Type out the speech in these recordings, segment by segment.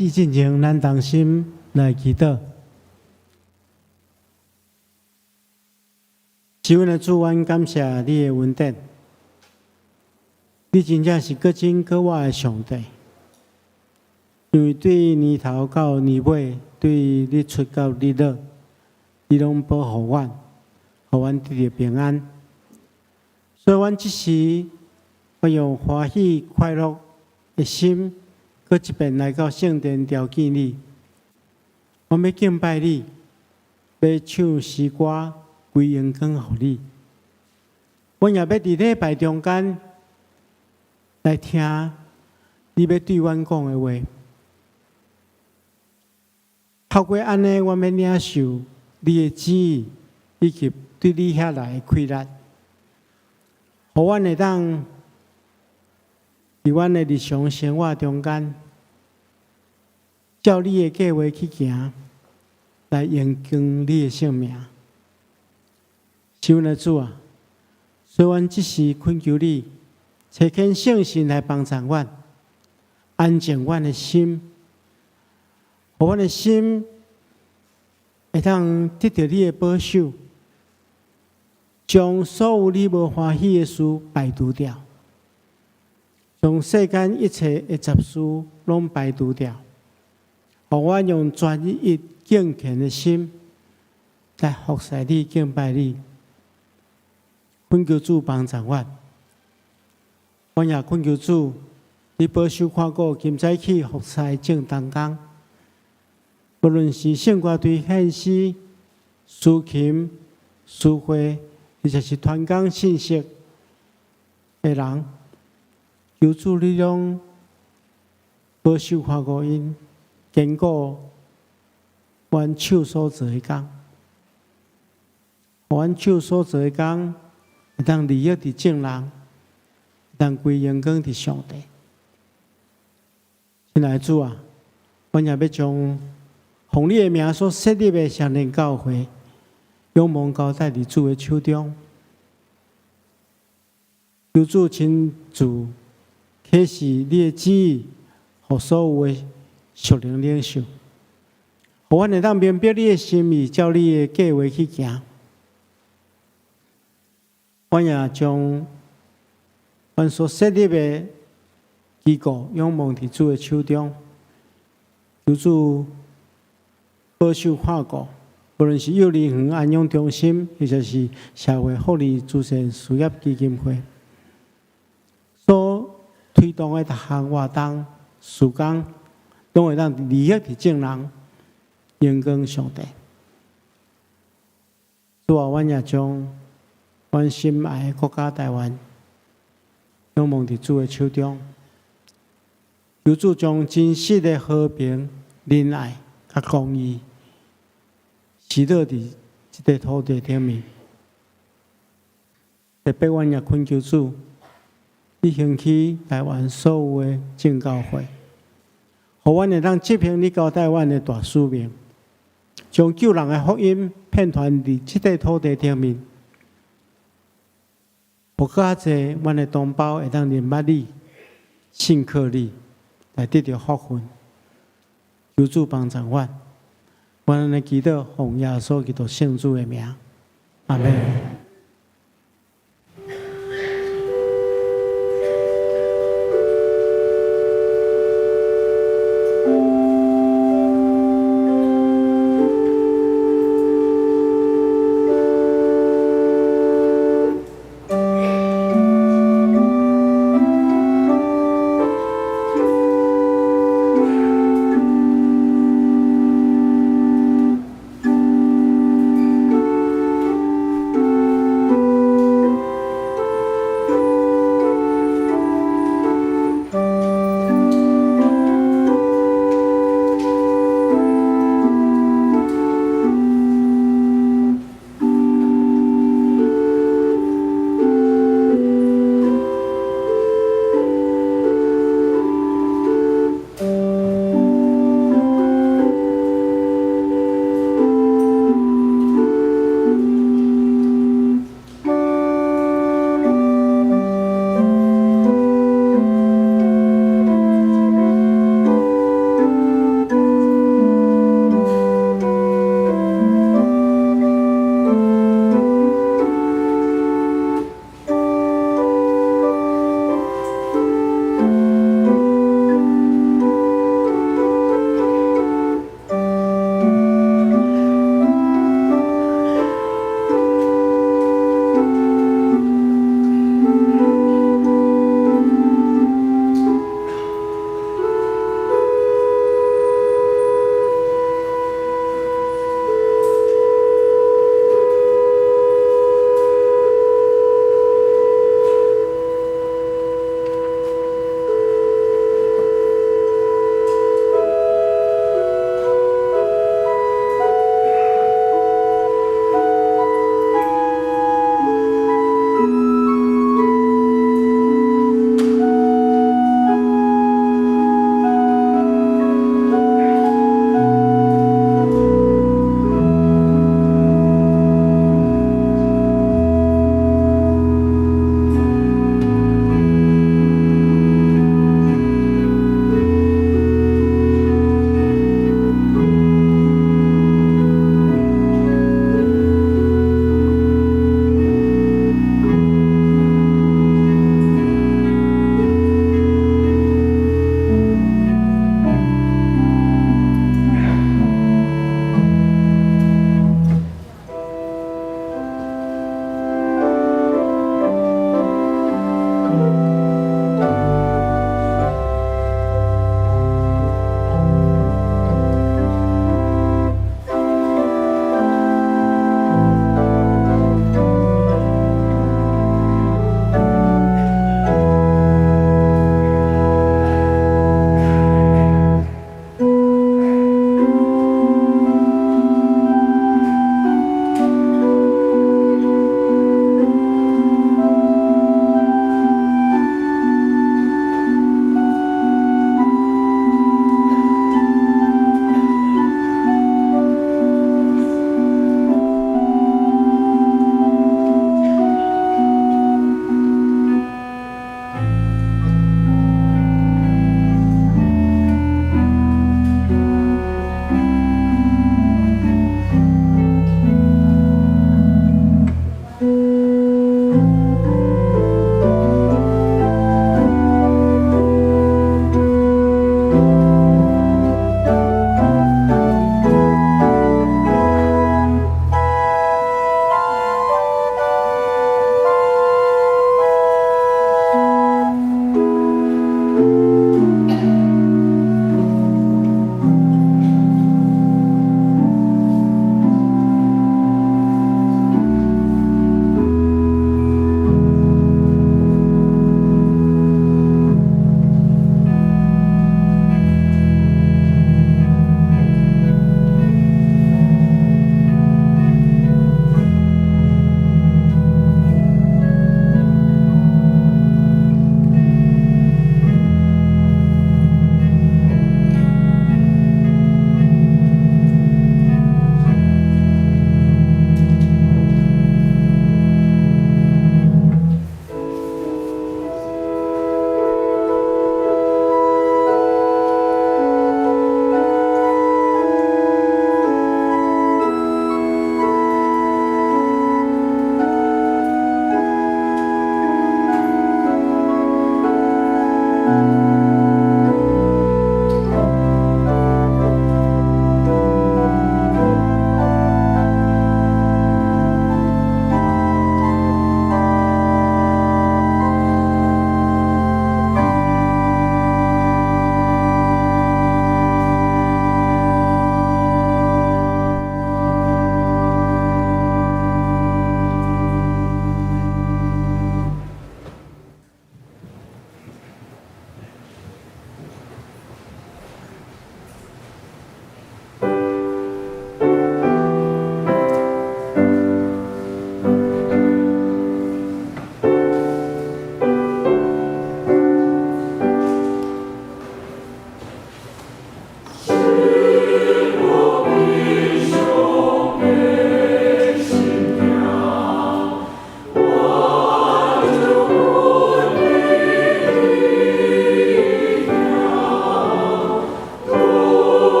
以进前，咱同心来祈祷。是阮的主，阮感谢你的恩典。你真正是各真各活的上帝，因为对年头到年尾，对日出到日落，你拢保护阮，互阮得到平安。所以，阮即时我用欢喜快乐的心，搁一遍来到圣殿朝见你。我要敬拜你，要唱诗歌归荣光互你。阮也要伫礼拜中间来听你要对阮讲的话。透过安尼，我要领受你的旨意，以及对你遐来的快乐，互阮会当伫阮的日常生活中间，照你的计划去行，来延长你的性命。是阮的主啊，所以阮即时恳求你，找肯圣神来帮助阮，安静阮的心，互阮的心会当得到你的保守，将所有你无欢喜的事排除掉，将世间一切的杂事拢排除掉，互阮用专一敬虔的心来服侍你、敬拜你。恳求主帮助阮，阮也恳求主，你保守看顾今早起服侍正当工，无论是圣歌队献诗、抒琴、诗会，或者是传讲信息的人，求主你拢保守看顾因，坚固阮手所做的工，互阮手所做的工会当利益伫正人，会当归荣光伫上帝。亲爱的主啊，阮也要将奉你的名所设立的圣灵教会，仰望交代伫主的手中，求主亲自启示你的旨意，互所有的属灵领袖，互阮会当明白你的心意，照你的计划去行。阮也将阮所设立的机构仰望伫主的手中，求主保守看顾，无论是幼儿园安养中心，或者是社会福利慈善事业基金会，所推动的各项活动、事工，拢会当利益伫正人，荣光上帝。主啊，阮也将阮心爱的国家台湾仰望伫主的手中，求主将真实的和平、仁爱、甲公义施落伫这个土地顶面。特别，阮也恳求主，你兴起台湾所有的正教会，互阮会当执行你交代阮的大使命，将救人的福音遍传伫这个土地顶面。有较侪阮的同胞会当认捌你、信靠你，来得到福分。求主帮助阮，阮的祈祷奉耶稣基督圣主的名，阿门。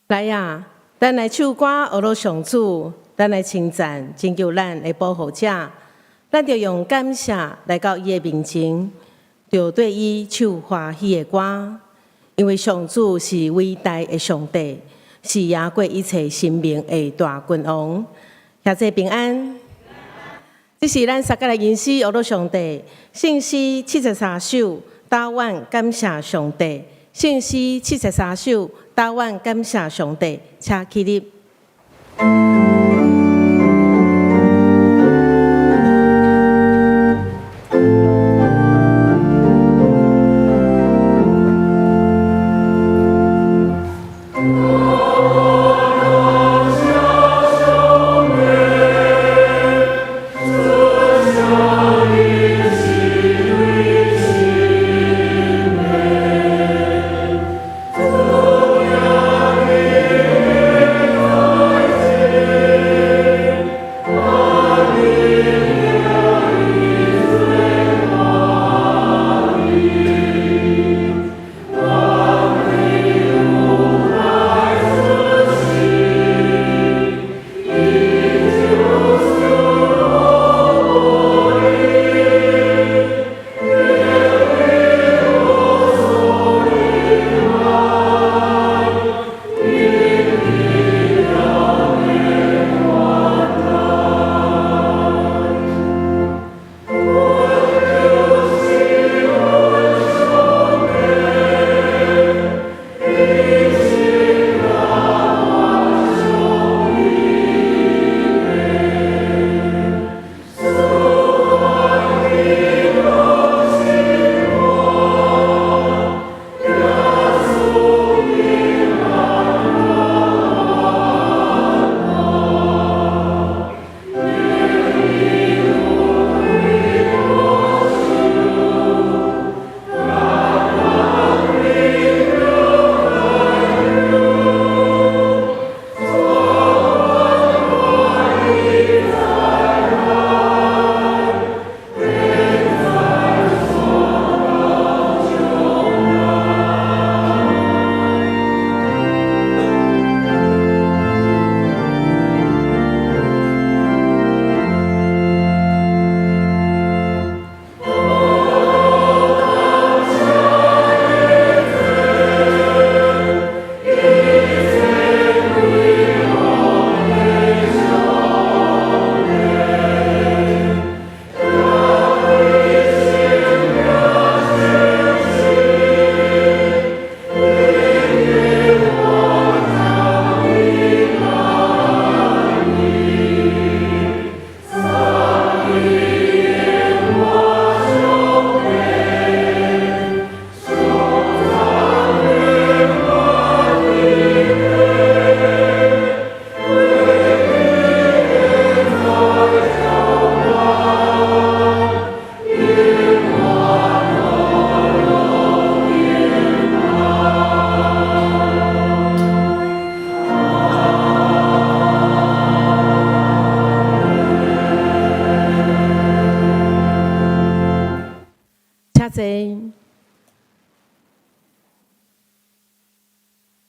来呀，咱来唱歌学罗上主，咱来称赞拯救咱的保护者，咱着用感谢来到伊的面前，着对伊唱欢喜的歌，因为上主是伟大的上帝，是压过一切生命的大君王。谢谢平安。这是咱三个来吟诗学罗上帝，圣诗73首，答愿感谢上帝。圣诗73首，答愿感谢上帝，请起立。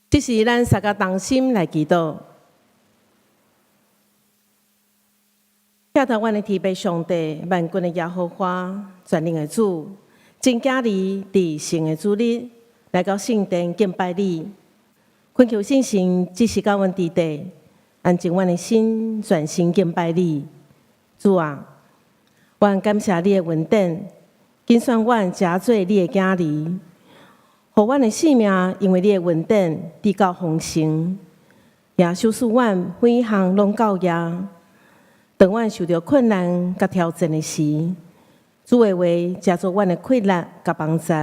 这是咱三个同心来祈祷，祈祷阮的天父上帝，万军的耶和华，全能的主，真假你伫圣的主日来到圣殿敬拜你，恳求圣神指示到阮伫地，安静阮的心，全心敬拜你。主啊，愿感谢你的恩典，拣选阮加做你的囝儿。互阮的性命，因为你的恩典得到丰盛，也修使阮每项拢到业。当阮受到困难甲挑战的时，主的话加做阮的快乐甲帮助，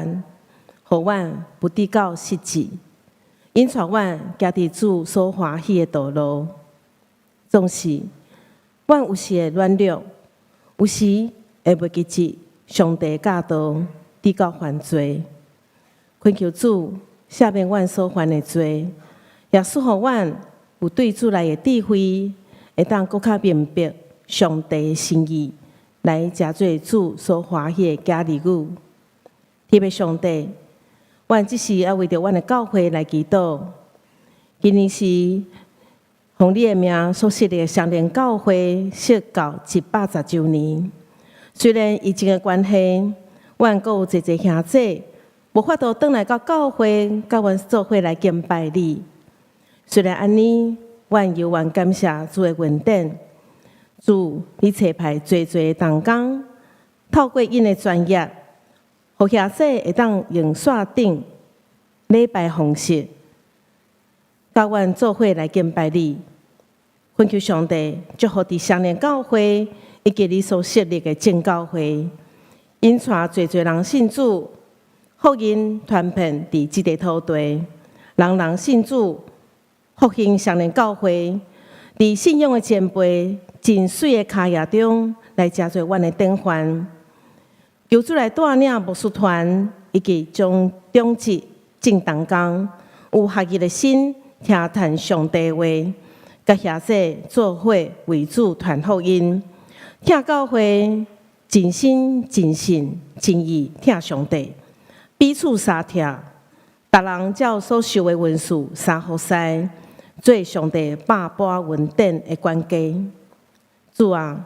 互阮不得到失志，引带阮行伫主所欢喜的道路。总是，阮有时会软弱，有时会袂记住上帝教导，得到犯罪。恳求主赦免阮所犯的罪，也赐予阮有对主来的智慧，会当更较明白上帝的心意，来食做主所欢喜的家儿女。天父上帝，阮只是要为着阮的教会来祈祷，今年是奉你的名所设立的双连教会设教110周年。虽然疫情的关系，阮阁有侪兄姐无法度转来到教会，甲阮做伙来敬拜你。虽然安尼，阮犹原感谢主的恩典。主，你差派侪的同工，透过因的专业，互兄姐会当用线顶礼拜方式，甲阮做伙来敬拜你。恳求上帝祝福伫双连教会以及你所设立的正教会，引带侪人信主，福音传遍伫即个土地，人人信主，复兴双连教会，伫信仰的前辈真水的脚业中来加做阮的典范。求主来带领牧师团以及将中职正同工有学习的心，听谈上帝话。甲兄姐做伙为主传福音，听教会真心真性真意听上帝，彼此相听，逐人照所受的恩赐相互使，做上帝百般恩典的关键。主啊，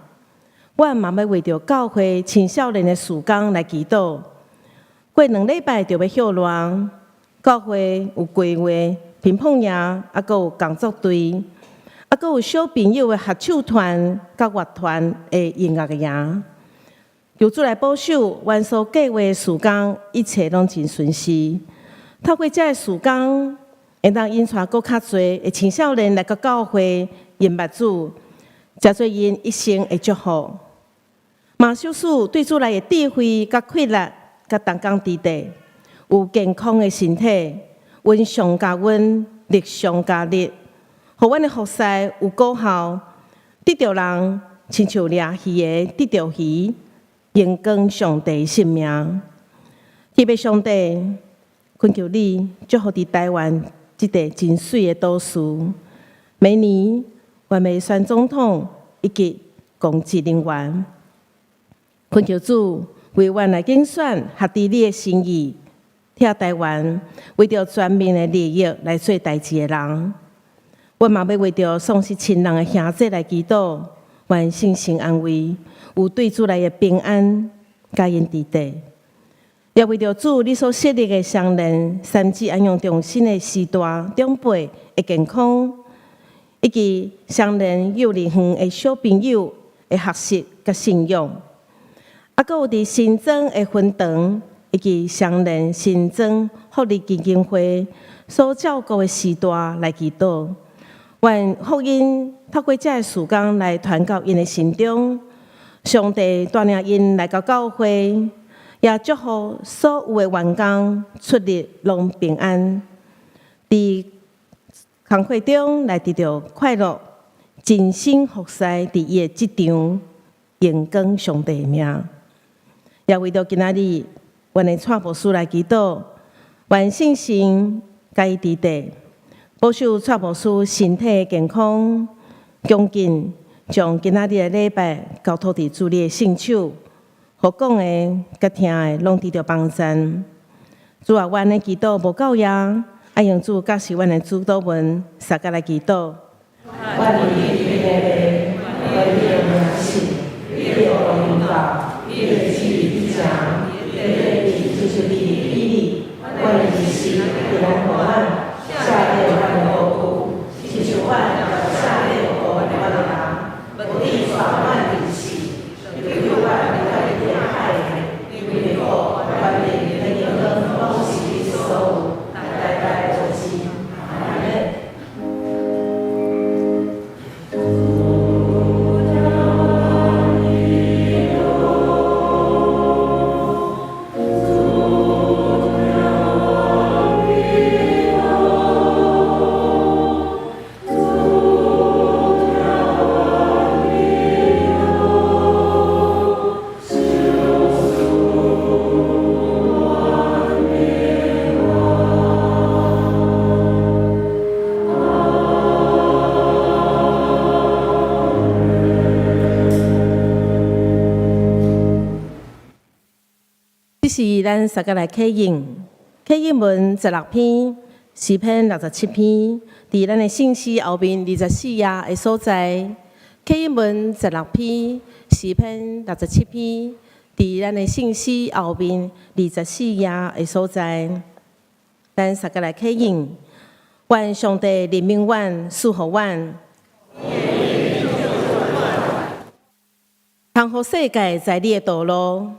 阮嘛要为着教会青少年的事工来祈祷。过2礼拜就要歇乱，教会有规划乒乓营，还佫有工作队。佫有小朋友的合唱团、甲乐团的音乐营，求主来保守阮所计划的事工，一切拢真顺遂。透过这个事工，会当引带佫较侪的青少年来到教会认捌主，真做因一生的祝福。嘛，小主对主来的智慧、甲气力、甲同工之地，有健康的身体，温上加温，力上加力。互阮的服侍有果效，得着人亲像掠鱼的得着鱼，荣光上帝性命。特别上帝，恳求你祝福伫台湾即个真水的都市，每年阮要选总统以及公职人员，恳求主为阮来竞选合伫你的心意，替台湾为着全民的利益来做代志的人。阮嘛要为着丧失亲人的兄姐来祈祷，愿信心安慰，有对主来的平安甲因伫地。也为着主你所设立的双连3级安养中心的时代长辈的健康，以及双连幼儿园的小朋友的学习甲信仰，佫有伫新庄的分堂，以及双连新庄福利基金会所照顾的时代来祈祷。愿福音透过这个事工来传到因的心中，上帝带领因来到教会，也祝福所有的员工出入拢平安，伫工会中来得到快乐，真心服侍伫伊的职场，荣光上帝的名。也为着今仔日，阮的蔡牧师来祈祷，愿信心甲伊伫地。保守蔡牧师身体健康，恭敬将今仔日的礼拜交托伫主你的圣手，互讲的、甲听的拢得到帮助。主啊，阮的祈祷无够也，爱用主教示阮的主祷文，三甲来祈祷。万你的为你的名信，你的领导，你的旨意讲，你的就是你的毅力，万你是给咱国安。下列万的国库，祈求万下列国万的党，本地少万底气，有万的天害，有后万的人人东西收，代代周期，阿门。这是咱三个来启应文16篇，诗篇67篇，伫咱的信息后面24页的所在。启应文16篇，诗篇67篇，伫咱的信息后面24页的所在。咱大家来启应，愿上帝怜悯阮，赐福阮，通互世界在你的道路。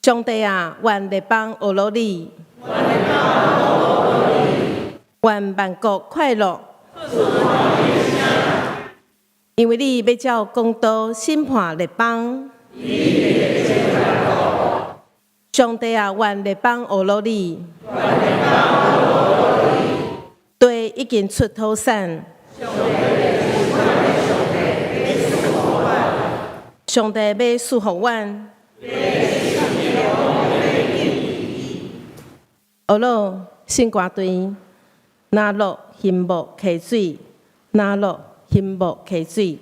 上帝啊，愿列邦学罗你，愿万国快乐，因为你要照公道审判列邦。上帝啊，愿列邦学罗你，地已经出土产。上帝要赐福阮。学罗新歌队，哪落hin木溪水，哪落hin木溪水。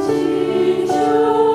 祈求。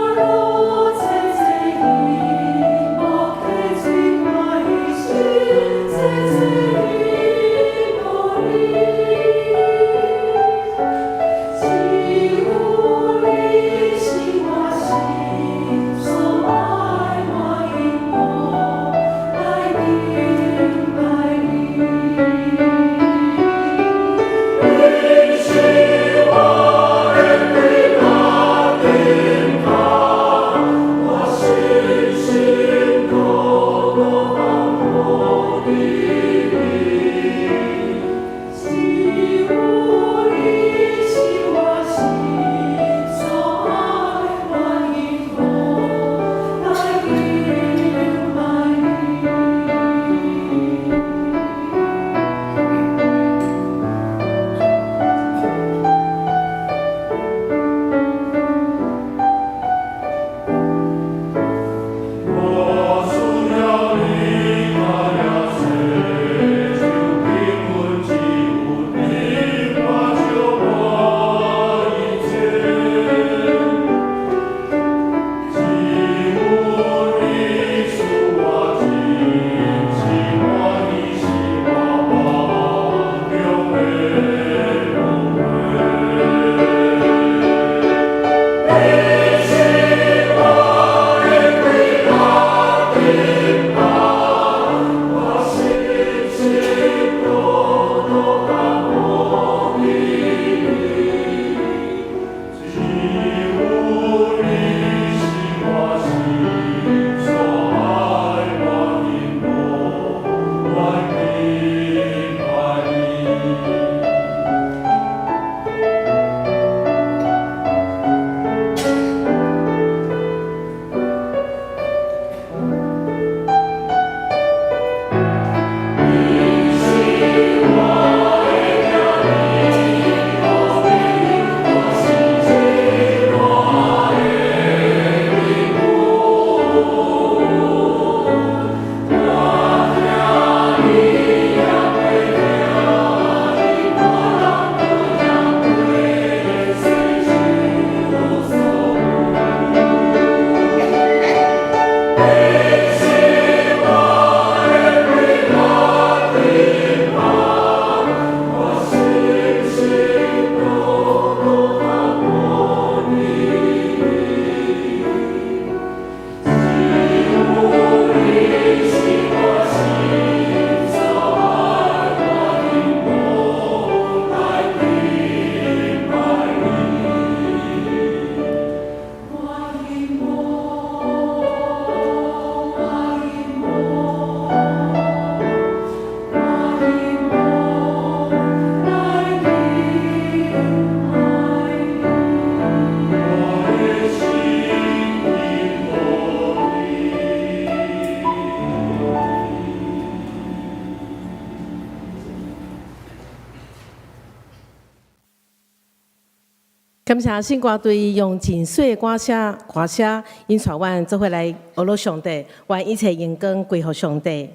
感谢新歌队用真水的歌声引带阮做伙来学罗上帝，愿一切荣光归乎上帝。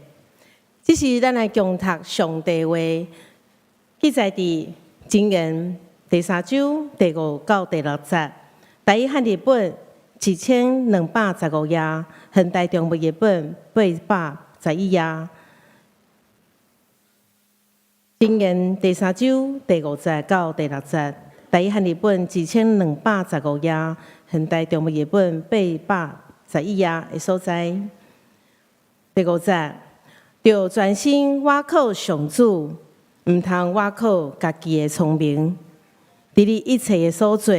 这是咱来共读上帝话，记载伫箴言第3章第5到第6节，台语和日本1215页，现代中文译本811页。箴言第3章第5節到第6節，台語和日本1215頁，現代中文譯本811頁的所在。第5節，要專心倚靠上主，毋通倚靠家己的聰明。伫你一切的所做，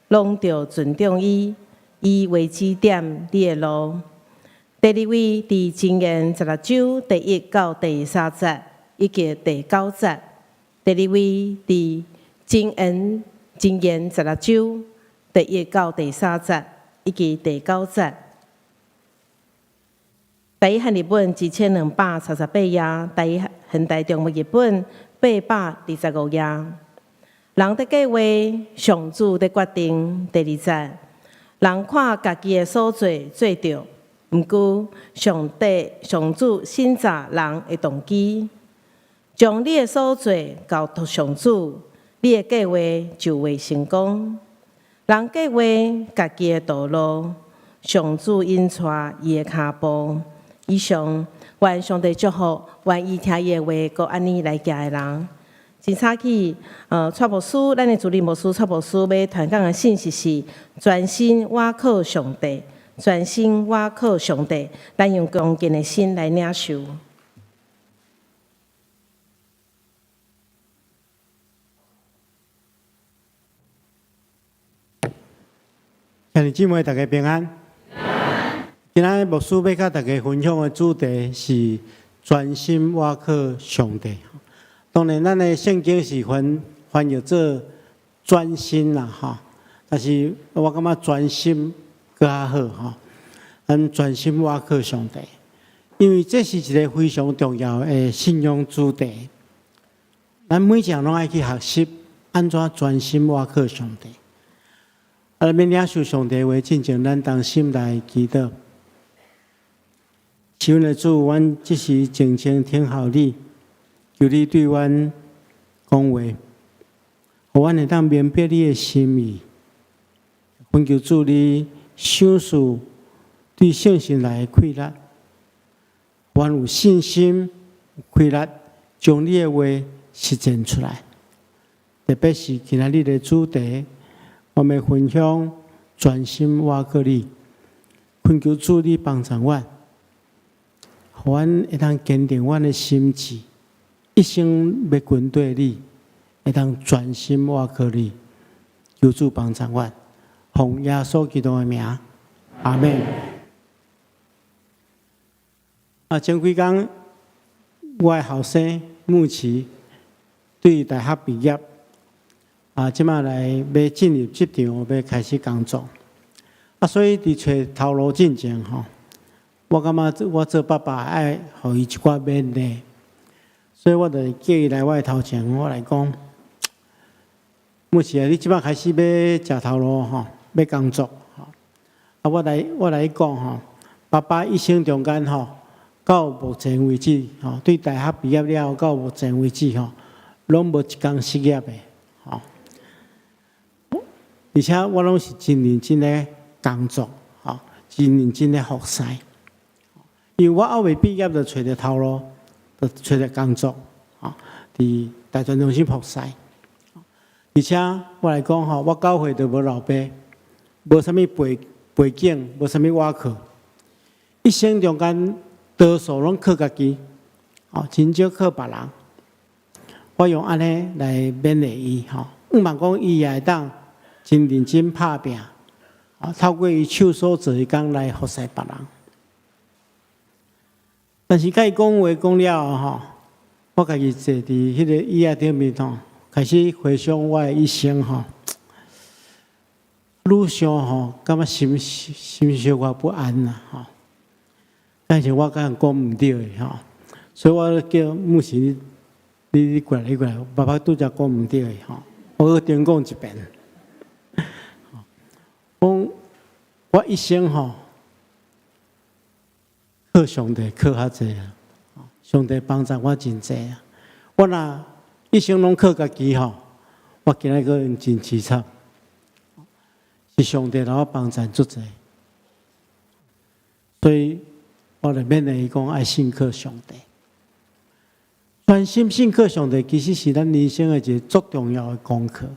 攏要尊重伊，以為指點你的路。第2位佇箴言16章第1到第3節。以及第9節，第2位佇箴言16章第1到第3節，以及第9節。台語和日本1238頁，台語現代中文譯本825頁。人的計劃，上主的決定。第2節，人看家己的所做做着，毋過上主審查人的動機。將你的所做交託上主，你的計劃就會成功。人計劃家己的道路，上主引帶伊的腳步。以上，願上帝祝福，願意聽伊的話，閣安尼來行的人。真早起，蔡牧師，咱的主任牧師蔡牧師要傳講的信息是：專心倚靠上帝，專心倚靠上帝，咱用恭敬的心來領受。兄弟姊妹，大家平安。今仔牧師要甲大家分享的主題是專心倚靠上帝。當然，咱的聖經是翻譯做專心啦，哈。但是我感覺專心更較好，哈。咱專心倚靠上帝，因為這是一個非常重要的信仰主題。咱每一個人攏愛去學習安怎專心倚靠上帝。免領受上帝話，進前咱當心來祈禱。求你主，阮即時靜靜聽候你，求你對阮講話，互阮會當明白你的心意。懇求主你賞賜對聖神來的氣力，阮有信心、氣力，將你的話實踐出來。特別是今仔日的主題。我們分享專心倚靠你，懇求主你幫助阮，互阮會當堅定阮的心志，一生要跟對你，會當專心倚靠你，求主幫助阮，奉耶穌基督的名，阿們。前幾天我的後生牧師對大學畢業。即馬來要進入職場，要開始工作。所以伫找頭路進前吼，我感覺我做爸爸愛互伊一寡勉勵，所以我就叫伊來我的頭前，我來講，牧師啊，你即馬開始要食頭路吼，要工作吼。我來講吼，爸爸一生中間吼，到目前為止吼，對大學畢業了後到目前為止吼，攏無一工失業的吼。而且我攏是真認真的工作，真認真的服侍。因為我還未畢業就找着頭路，就找着工作，佇大專中心服侍。而且我來講我教會就無老爸，無啥物背景，無啥物瓦靠，一生中間多數攏靠家己，真少靠別人。我用安尼來勉勵伊，毋茫講伊也會當。真認真拍拼，透過伊手所做的工來服侍別人。但是甲伊講話講了後，我家己坐佇迄個椅仔頂面吼，開始回想我的一生吼，愈想吼，感覺心小可不安啦吼。但是我敢講毋對的吼，所以我叫牧師你過來，爸爸拄則講毋對的吼，我再講一遍。我一生吼靠上帝靠较济啊，上帝帮助我真济啊。我若一生拢靠家己吼，我今仔个真凄惨。是上帝让我帮助足济，所以我就勉励伊讲爱信靠上帝。专心信靠上帝，其实是咱人生的一个足重要的功课，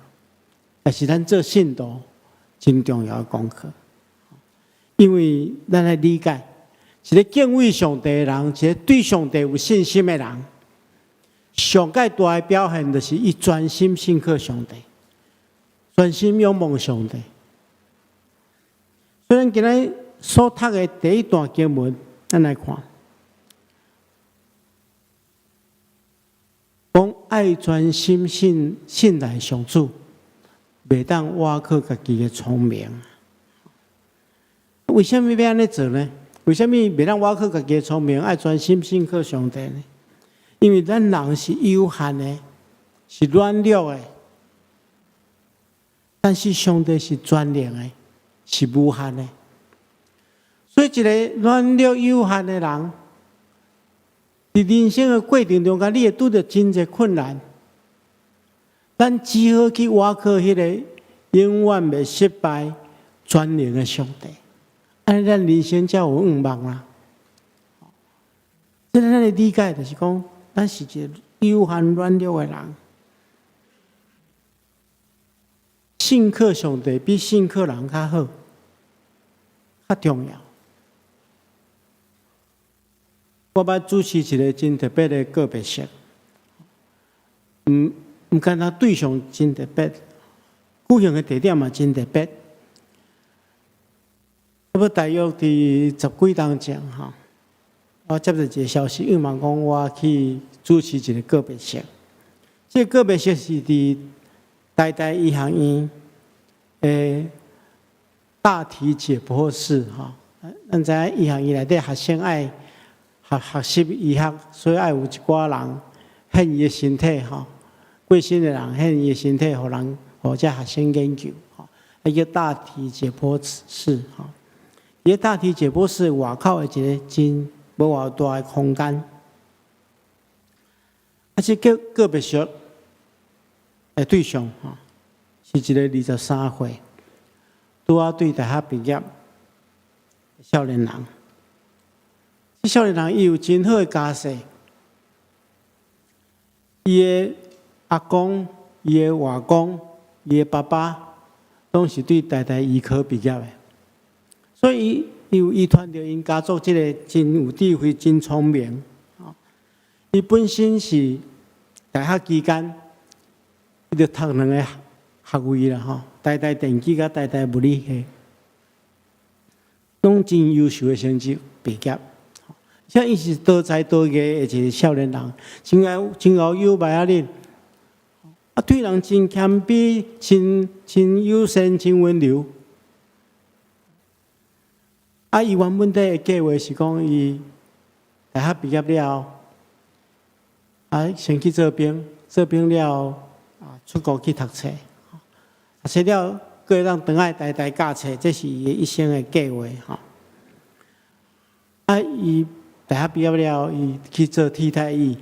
也是咱做信徒真重要的功课。因为咱来理解，一个敬畏上帝的人，一个对上帝有信心的人，上界大的表现就是伊专心信靠上帝，专心仰望上帝。所以咱今日所读的第一段经文，咱来看，讲爱专心信赖上主，袂当倚靠家己的聪明。为什么要安尼做呢？为什么袂当倚靠家己的聪明，爱专心信靠上帝呢？因为咱人是有限的，是软弱的，但是上帝是全能的，是无限的。所以，一个软弱有限的人，伫人生的过程中间，你会拄着真侪困难，咱只好去倚靠迄个永远袂失败、全能的上帝。安尼，咱人生才有愿望啦。这咱的理解就是讲，咱是一个有限软弱的人，信靠上帝比信靠人较好，较重要。我捌主持一个真特别的告别式，唔单单对象真特别，举行的地点嘛真特别。差不多大约伫10几天前哈，我接到一个消息，因为讲我去主持一个告别式。这个告别式是伫台大医学院的大体解剖室哈。咱知影医学院内底学生爱学习医学，所以爱有一寡人献伊的身体哈，过身的人献伊的身体，互人互这学生研究哈。一个大体解剖室哈。伊个大体解剖室外口的一个真无偌大的空间，这个别式的对象哈，是一个23岁，拄啊对大学毕业的少年人。这少年人伊有真好的家世，伊的阿公、伊的外公、伊的爸爸，拢是对台大医科毕业的。所以，伊有遗传着因家族这个真有智慧、真聪明。伊本身是大学期间，伊就读2个学位啦，吼，台大电机甲台大物理系，拢真优秀的成绩毕业。像伊是多才多艺的一个少年人，真有有迈啊哩，对人真谦卑、真友善、真温柔。伊原本的计划是讲，伊大学毕业了后，先去做兵，做兵了出国去读册，读册了，过会当回来台大教册，这是伊一生的计划伊大学毕业了，伊去做替代役，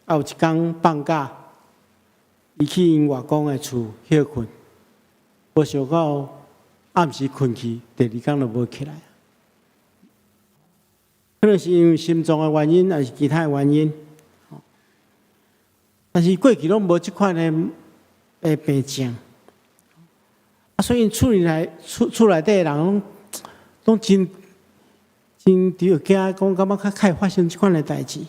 有一天放假，伊去因外公的厝歇困，无想到暗时困去，第2天就无起来。可能是因为心脏的原因，还是其他的原因，但是过去拢无这款的病症，所以厝内底的人拢真着惊，讲感觉较快发生这款的代志。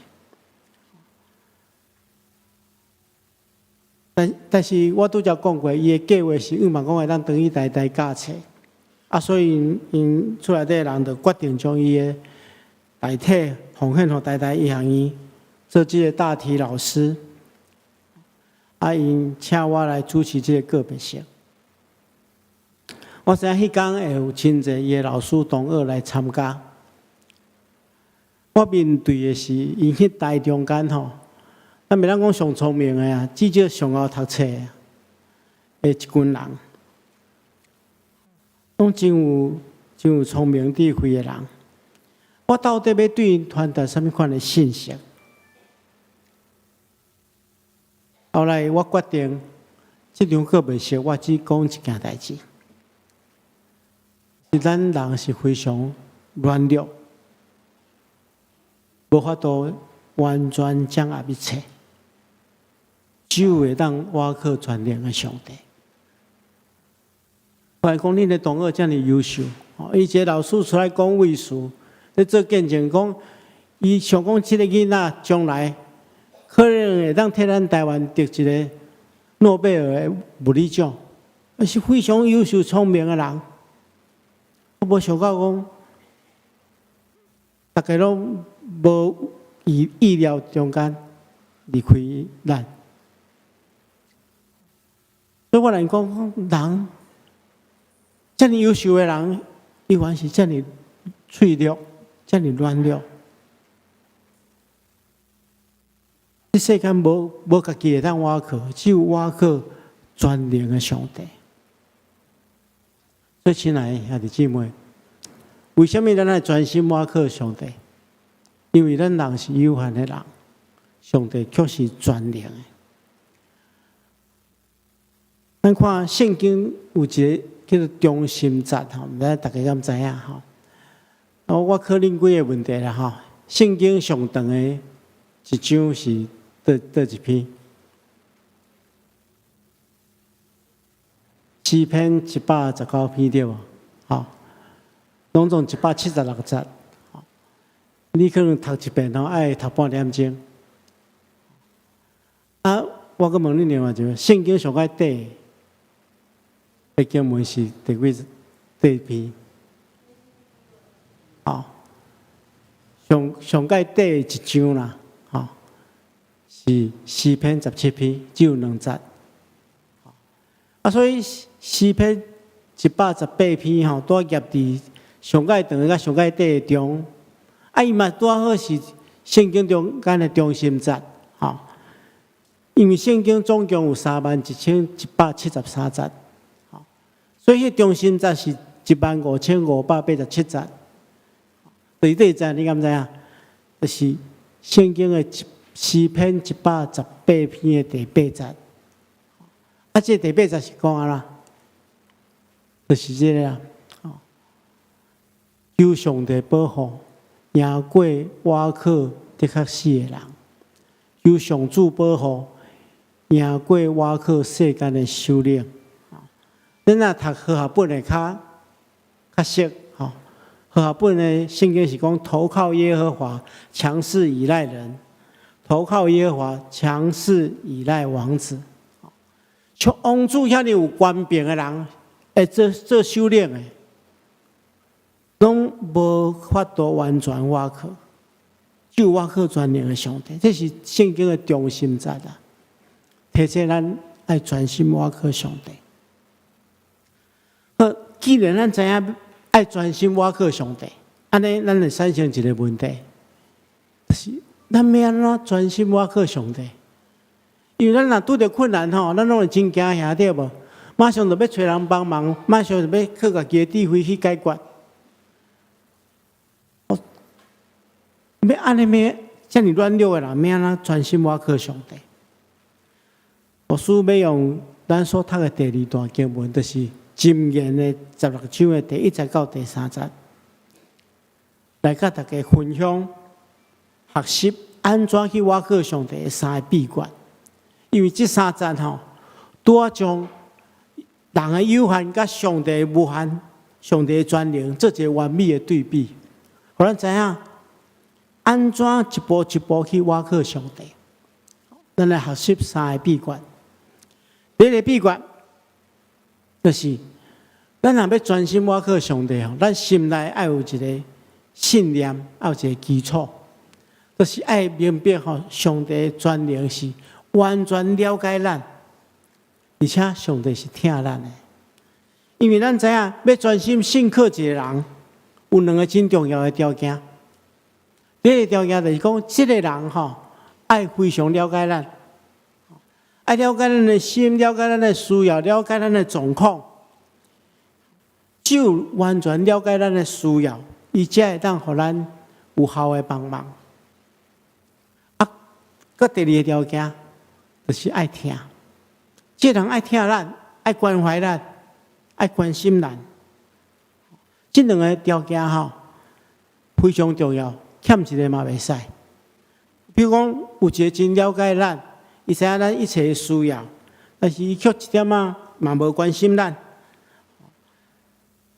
但是我拄则讲过，伊的计划是希望讲会当转去台大教册，所以因厝内底的人就决定将伊的代替奉献给台大医学院做这个大体老师，因请我来主持这个告别式。我知影迄天会有真侪伊的老师同学来参加。我面对的是因迄台中间吼，咱袂当讲上聪明的啊，至少上好读册的一群人，拢真真有聪明智慧的人，我到底要对因传达什么款的信息？后来我决定，这场课袂熟，我只讲一件代志：是咱人是非常软弱，无法度完全掌握一切，只有会当瓦靠全能的上帝。我来讲，恁的同学这么优秀，伊一个老师出来讲位数，咧做见证讲，伊想讲这个囡仔将来。可能会当替咱台湾得一个诺贝尔的物理奖，是非常优秀聪明的人。我无想到讲，大家拢无意料中间离开咱。所以我来讲，人这么优秀的人，伊原是这么脆弱，这么软弱。这世间无家己会当瓦靠，只有瓦靠全能的上帝。所以，亲爱的兄弟姊妹，为什么咱要专心瓦靠上帝？因为咱人是有限的人，上帝却是全能的。咱看圣经有一个叫做中心节，吼，唔知大家敢知影吼？我考恁几个问题啦，吼。圣经上长的一章是倒一篇？诗篇119篇对无？吼，拢总176节。你可能读一遍吼，爱读半点钟。啊，我阁问你另外一个，圣经上个底的经文是第篇？吼，上个底一章啦，吼。是诗篇17篇，只有2节。所以诗篇118篇吼，拄夹伫上界长甲上界底中，伊嘛拄好是圣经中间的中心节，吼。因为圣经总共有31173节，吼，所以迄中心节是15587节。第第节你敢知影？就是圣经的诗篇118篇的第8节，这第8节是讲啊啦，就是这个啦，求上帝保护，赢过瓦靠的确死的人；求上主保护，赢过瓦靠世间的首领。咱若读和合本的较熟，吼，和合本的圣经是讲投靠耶和华，强势依赖人。投靠耶和华，强势依赖王子。像王子遐尼有权柄的人，做首领的，拢无法度完全瓦靠，只有瓦靠全能的上帝。这是圣经的中心节啦，提醒咱爱专心瓦靠上帝。既然咱知影爱专心瓦靠上帝，安尼咱就产生一个问题，就是。咱要安怎专心瓦靠上帝？因为咱若拄着困难吼，咱拢会真惊吓对无？马上就要找人帮忙，马上就要靠家己的智慧去解决。要安尼咩？遮尔软弱的人，要安怎专心瓦靠上帝？牧师要用咱所读的第2段经文，就是箴言的16章的第1节到第3节，来甲大家分享。学习安怎去瓦靠上帝的3个秘诀，因为这3节吼，拄啊将人的有限甲上帝的无限、上帝的全能做一个完美的对比，互咱知影安怎一步一步去瓦靠上帝。咱来学习3个秘诀。第一个秘诀就是，咱若要专心瓦靠上帝吼，咱心内要有一个信念，要有一个基础。就是爱明白吼，上帝全能是完全了解咱，而且上帝是听咱的。因为咱知影要专心信靠一个人，有2个真重要的条件。第一个条件就是讲，这个人吼爱非常了解咱，爱了解咱的心，了解咱的需要，了解咱的状况。只有完全了解咱的需要，伊才会当互咱有效的帮忙。搁第二个条件，就是爱听。这人爱听咱，爱关怀咱，爱关心咱。这两个条件非常重要，欠一个嘛袂使。比如讲，有一个真了解咱，伊知影咱一切的需要，但是伊却一点嘛无关心咱。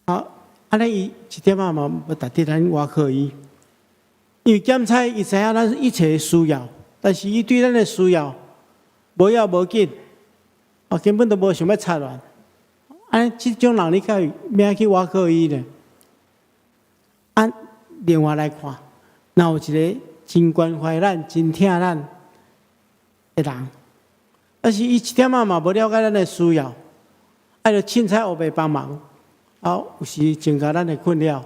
安尼伊一点嘛无值得咱挖苦伊，因为检查伊知影咱一切的需要。但是伊对咱的需要无要无紧，根本都无想要插乱。安尼这种人，你该免去挖苦伊呢？另外来看，若有一个真关怀咱、真疼咱的人，但是伊一点嘛无了解咱的需要，爱着凊彩黑白帮忙，有时增加咱的困扰。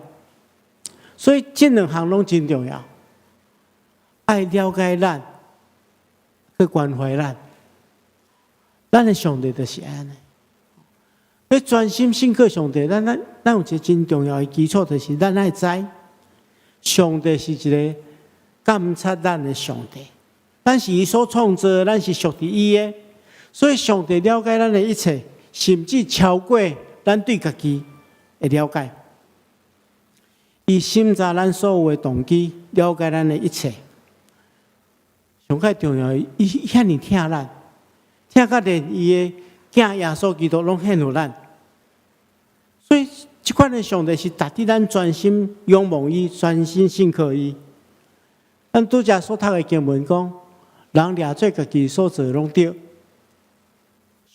所以这两项拢真重要，爱了解咱。去关怀咱的上帝就是安尼。要专心信靠上帝，咱有一个真重要的基础，就是咱爱知上帝是一个监察咱的上帝。咱是伊所创造，咱是属于伊的，所以上帝了解咱的一切，甚至超过咱对家己的了解。伊审查咱所有的动机，了解咱的一切。上较重要，伊遐尼疼咱，疼到连伊的囝耶稣基督拢献互咱。所以，这款的上帝是值得咱专心仰望伊、专心信靠伊。咱拄则所读的经文讲，人掠做家己所做拢对，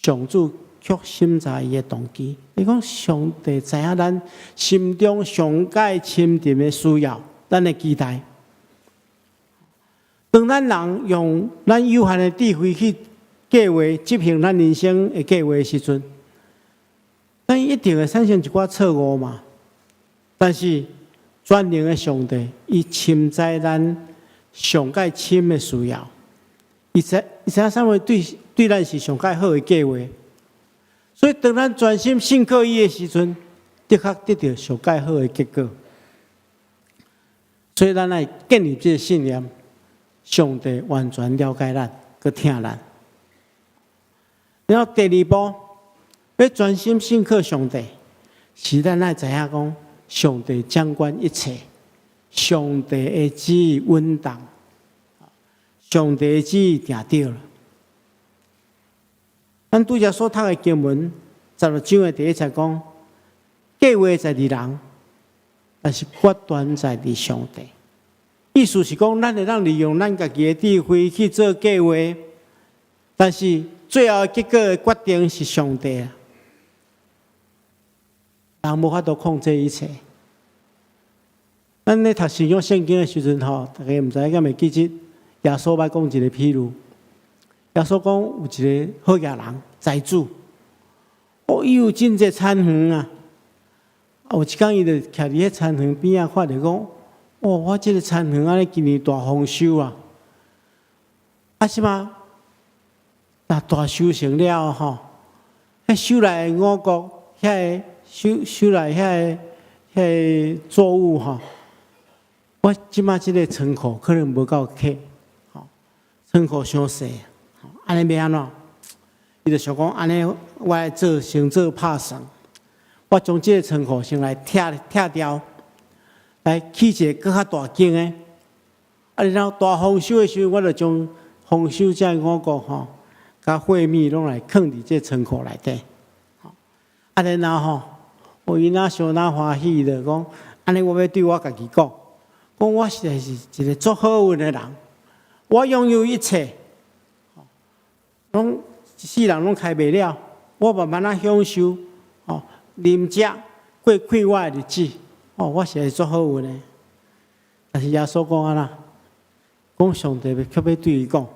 上主却审查伊的动机。你讲上帝知影咱心中上界深沉的需要，咱的期待。当咱人用咱有限的智慧去计划执行咱人生的计划的时阵，咱一定会产生一寡错误嘛。但是全能的上帝，伊深知咱上界深的需要，伊知影啥物对咱是上界好的计划。所以当咱专心信靠伊的时阵，的确得到上界好的结果。所以咱来建立这个信念。上帝完全了解咱，佮疼咱。然后第二步，要专心信靠上帝，是咱爱知影讲，上帝掌管一切，上帝的旨意稳当，上帝的旨意定对了。咱拄则所读的经文，16章的第1节讲，计划在伫人，但是决断在伫上帝。意思是讲，咱会当利用咱家己的智慧去做计划，但是最后结果的决定是上帝啊。人无法度控制一切。咱咧读新约圣经的时阵大家唔知敢会记得耶稣捌讲一个譬如，耶稣讲有一个好野人财主，伊有真济田园啊。有一天伊就徛伫迄田园边仔，看着讲。我这个田园安尼今年大丰收啊！什么？那大收成了迄收来的五谷，遐收来遐作物我即马这个仓库可能无够客，仓库伤细，安尼要安怎？伊就想讲安尼，我来先做拍算，我将这个仓库先来拆掉。来起一个更较大间的，然后大丰收的时候，我就将丰收这五谷甲货米拢来放伫这仓库内底。然后伊哪想哪欢喜的讲，安尼我要对我家己讲，我实在是一个足好运的人，我拥有一切，拢一世人拢开袂了，我慢慢享受，啉食过快活的日子。我是足好运的，但是耶稣讲安那，讲上帝却要对伊讲，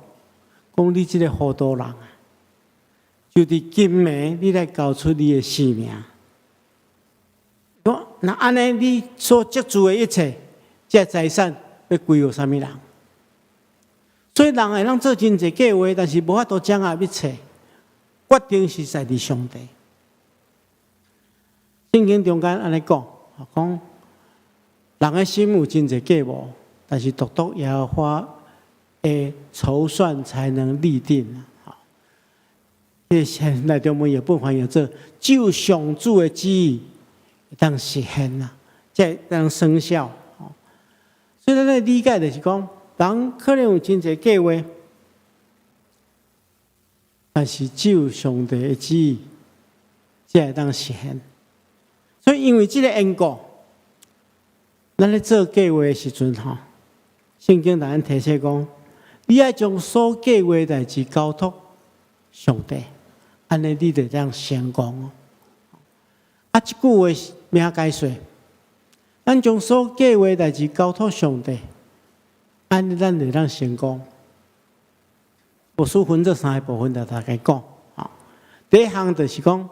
讲你这个糊涂人啊，就伫今暝你来交出你的性命。那安尼你所积聚的一切，这财产要归予啥物人？所以人会当做真济计划，但是无法度掌握一切，决定是在伫上帝。圣经中间安尼讲，讲人的心有真侪计谋，但是独独耶和华的筹算才能立定啊。这现内中文有部分有这就上主的旨意当实现啦，才当生效。所以咱的理解就是讲，人可能有真侪计划，但是只有上帝的旨意才会当实现。所以因为这个缘故，咱咧做计划的时阵圣经咱提醒讲，你要将所计划的代志交托上帝，安尼你就当成功。这句话名解说，咱将所计划的代志交托上帝，安尼咱就当成功。我书分这3个部分，就大概讲。第一项就是讲，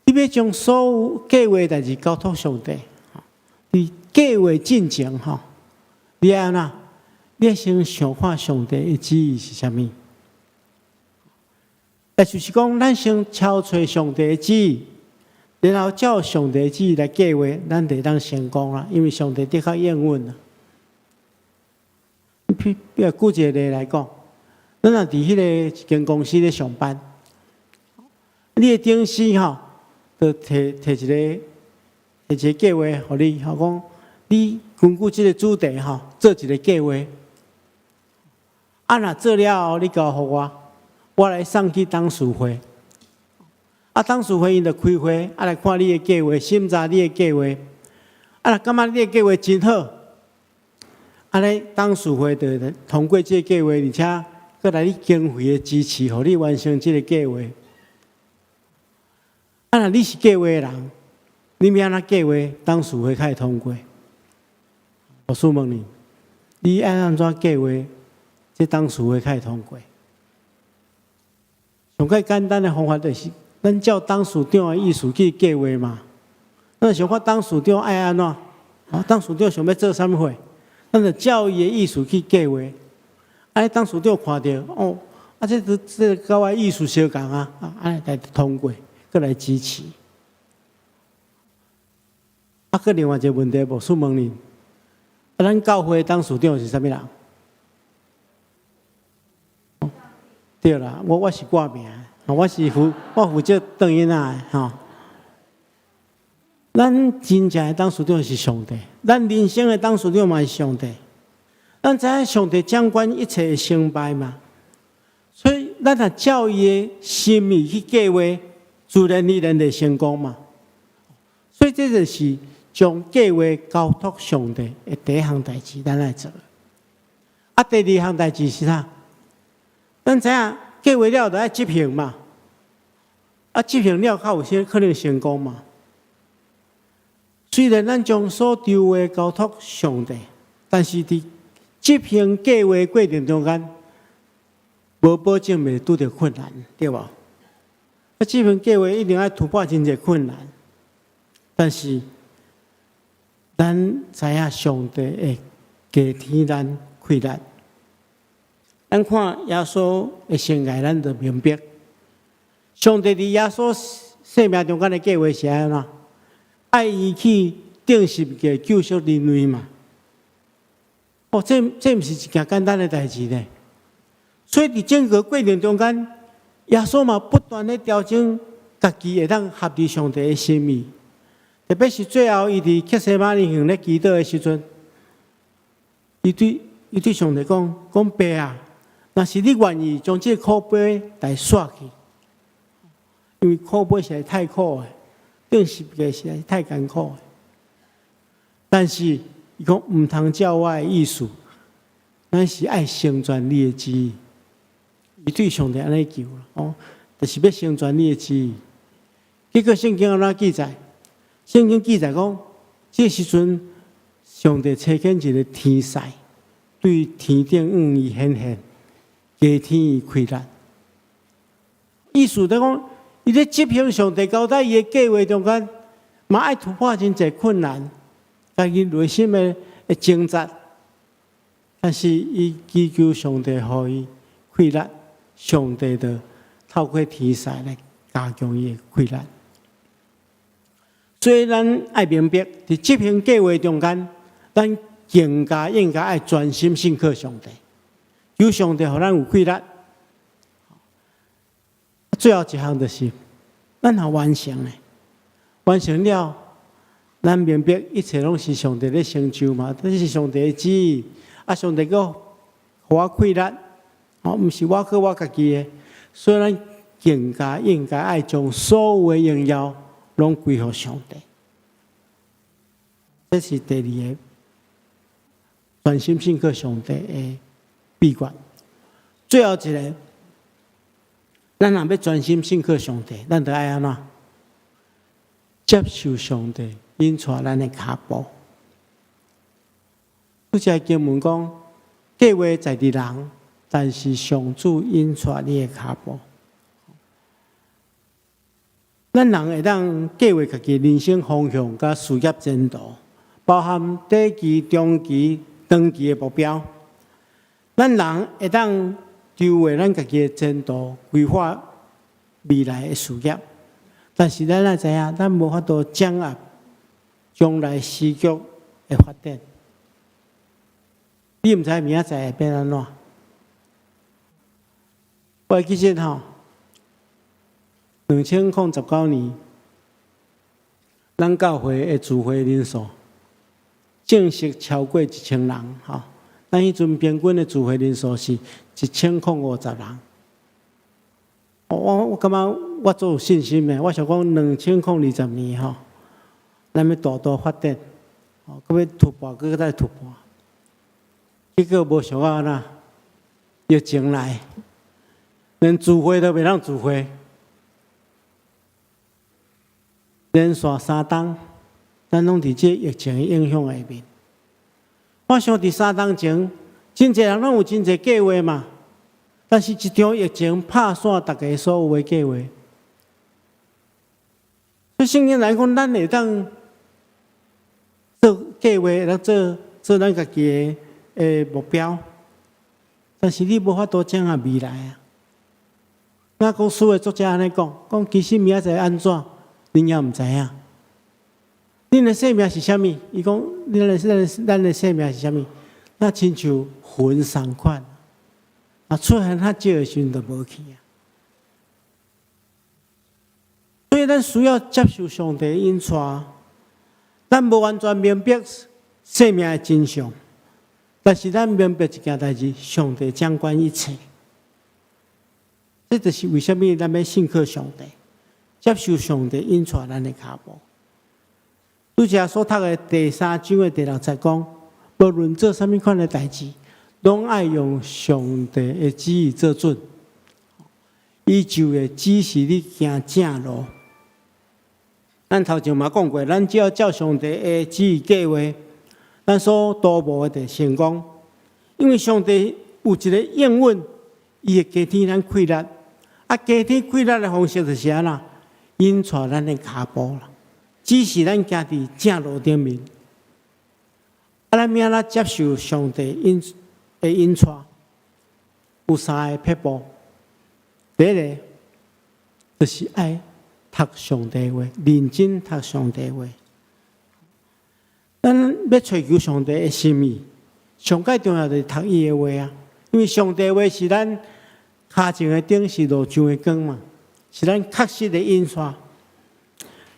你要将所有计划的代志交托上帝。你计划进前你要安怎？你要先想看上帝的旨意是啥物？也就是讲，咱先敲找上帝的旨意，然后照上帝的旨意来计划，咱就当成功啦。因为上帝的确应允啦。举一个例来讲，咱若伫迄个一间公司咧上班，你的顶司就提一个计划，互你讲，你根据这个主题做一个计划。若做了后，你交互我来送去董事会。董事会因就开会，来看你的计划，审查你的计划。若感觉你的计划真好，尼董事会就通过这个计划，而且搁来你经费的支持，互你完成这个计划。若你是计划的人，你要安怎计划，董事会才会通过？我询问你，你爱安怎计划，这董事会才会通过？上较简单的方法就是，咱照董事长的意思去计划嘛。咱想看董事长爱安怎，董事长想要做啥物货，咱就照伊的意思去计划。董事长看到这跟我意思相共安尼来通过，搁来支持。搁另外一个问题，无询问你，咱教会董事长是啥物人？对啦，我是挂名，我负责当因仔的咱真正的董事长是上帝，咱人生的董事长嘛是上帝。咱知影上帝掌管一切的成败嘛，所以咱若照伊的心意去计划，自然而然就成功嘛。所以这就是将计划交托上帝的第一项代志，咱来做。第二项代志是啥？咱知影计划了就要执行嘛，执行了才有些可能成功嘛。虽然咱将所丢的交托上帝，但是伫执行计划过程中间，无保证袂拄着困难，对无？执行计划一定要突破真侪困难，但是咱知影上帝会加添咱困难。咱看耶稣的生涯，咱就明白，上帝伫耶稣生命中间的计划是安怎？爱伊去定十个救赎人类嘛。这毋是一件简单的代志呢。所以伫整个过程中间，耶稣嘛不断的调整家己会当合乎上帝的心意。特别是最后，伊伫客西马尼园咧祈祷的时阵，伊对上帝讲：爸啊，若是你愿意将这苦杯来刷去，因为苦杯实在太苦了，定十个实在太艰苦了。但是伊讲毋通照我的意思，咱是爱成全你的旨意。伊对上帝安尼求啦，就是要成全你的旨意。结果圣经安怎记载？圣经记载讲，这时阵上帝差遣一个天使，对天顶向伊显现，加添伊困难。意思就讲，伊咧执行上帝交代伊的计划中间，嘛爱突破真侪困难。家己内心的挣扎，但是伊祈求上帝予伊困难，上帝就透过天使来加强伊的困难。所以咱爱明白，伫这篇计划中间，咱更加应该爱专心信靠上帝，求上帝互咱有气力。最后一项就是，咱若完成咧，完成了，咱明白一切拢是上帝咧成就嘛，这是上帝的旨意。啊，上帝个互我气力，毋是我靠我家己的，所以咱更加应该爱将所有的荣耀拢归乎上帝。这是第二个专心信靠上帝的秘诀。最后一个，咱若要专心信靠上帝，咱就爱安怎？接受上帝引带咱的脚步。拄则经文讲，计划在伫人，但是上主引带你的脚步。咱人会当计划家己人生方向甲事业前途，包含短期、中期、长期的目标。咱人会当筹划咱家己的前途，规划未来的事业。但是咱也知影，咱无法度掌握将来时局的发展。你毋知明仔载会变安怎？我记得2019年，咱教会的聚会人数正式超过1000人。咱迄阵平均的聚会人数是1050人。我感觉我做有信心的，我想讲2020年咱要大大发展，搁要突破，搁再突破。结果无想到安怎，疫情来，连聚会都袂当聚会，连续3冬，咱拢伫这疫情的影响下面。我想伫3冬前，真侪人拢有真侪计划嘛，但是一场疫情拍散大家所有的计划。所以圣经来讲，咱会当做计划，会当做咱家己的目标，但是你无法度掌握未来啊。那公司的作者安尼讲其实明仔载安怎，恁也毋知影。恁的生命是啥物？伊讲，咱的生命是啥物？那亲像云同款，出现较少的时阵就无去啊。所以咱需要接受上帝的引带，咱无完全明白生命的真相。但是咱明白一件代志，上帝掌管一切。这就是为什么咱要信靠上帝，接受上帝引带咱的脚步。拄则所读的第3章的第6节讲，无论做啥物款的代志，拢爱用上帝的旨意做准，伊就会指示你行正路。咱头前嘛讲过，咱只要照上帝的旨意计划，咱所多无的成功，因为上帝有一个应允，伊会加添咱气力，加添气力的方式就是安怎引带咱的脚步啦，指示咱行伫正路顶面。咱要安怎接受上帝的引带？有3个撇步。第一个就是爱读上帝话，认真读上帝话。咱要追求上帝的心意，上界重要就是读伊的话啊。因为上帝的话是咱脚前的灯，是路上的光嘛，是咱确实的引带。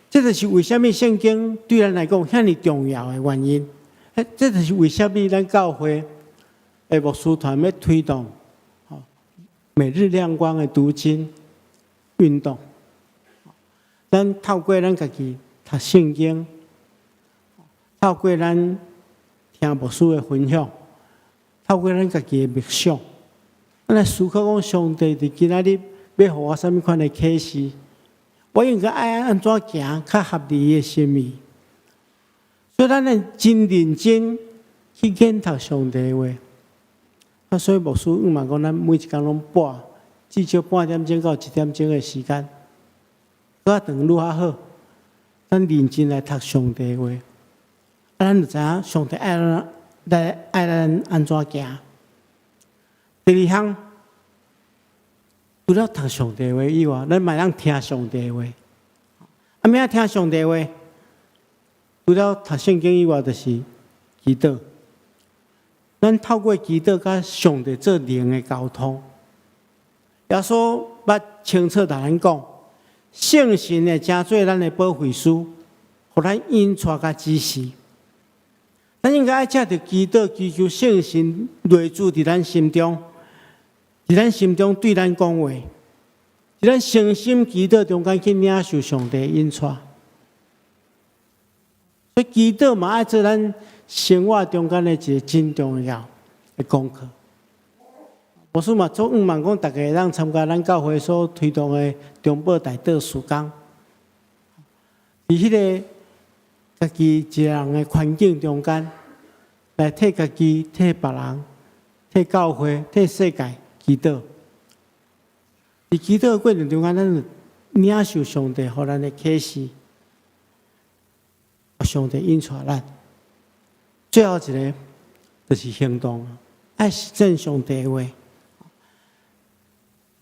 这就是为什么圣经对咱来讲遐尼重要的原因。这就是为什么咱教会的牧师团要推动每日亮光的读经运动。咱透过咱家己读圣经，透过咱听牧师的分享，透过咱家己的默想，咱来思考讲上帝伫今仔日要互我什么款的启示，我应该爱安怎行较合理的心意。所以咱要真认真去研读上帝的话。所以牧师嘛讲，咱每一天拢至少半点钟到1点钟的时间，搁较长愈较好。咱认真来读上帝的话，咱就知影上帝爱咱安怎行。第2项，除了读上帝的话以外，咱嘛通听上帝的话。要听上帝的话，除了读圣经以外，就是祈祷。咱透过祈祷，甲上帝做灵的沟通。耶稣捌清楚甲咱讲，圣神会真做咱的保惠师，互咱引带甲指示。咱应该爱借着祈祷，祈求圣神内住伫咱心中，伫咱心中对咱讲话，伫咱诚心祈祷中间去领受上帝的引带。所以祈祷嘛，爱做咱生活中间的一个真重要的功课。牧师嘛，总望讲大家会当参加咱教会所推动的中保大祷事工，伫迄个家己一个人的环境中间，来替家己、替别人、替教会、替世界祈祷。伫祈祷的过程中间，咱领受上帝予咱的启示，上帝引带咱。最后一个就是行动，爱实践上帝的话，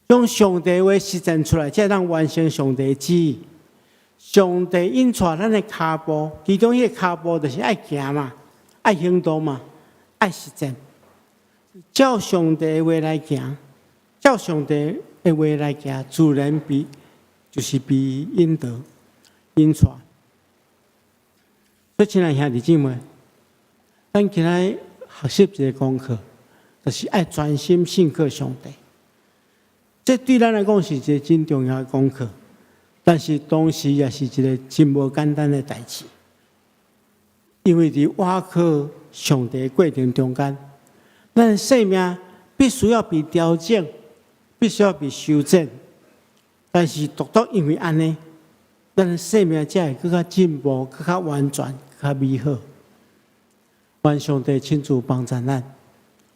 将上帝的话实践出来，才能完成上帝的旨意。上帝引带咱的脚步，其中迄个脚步就是爱行嘛，爱行动嘛，爱实践。照上帝的话来行，照上帝的话来行，自然就是被引导、引带。所以，亲爱兄弟姊妹，咱今仔学习一个功课，就是爱专心信靠上帝。这对咱来讲是一个真重要的功课，但是同时也是一个真无简单的代志。因为伫倚靠上帝的过程中间，咱的生命必须要被调整，必须要被修正。但是独因为安尼，咱的生命才会更加进步、更加完全、更加美好。愿上帝亲自帮助咱，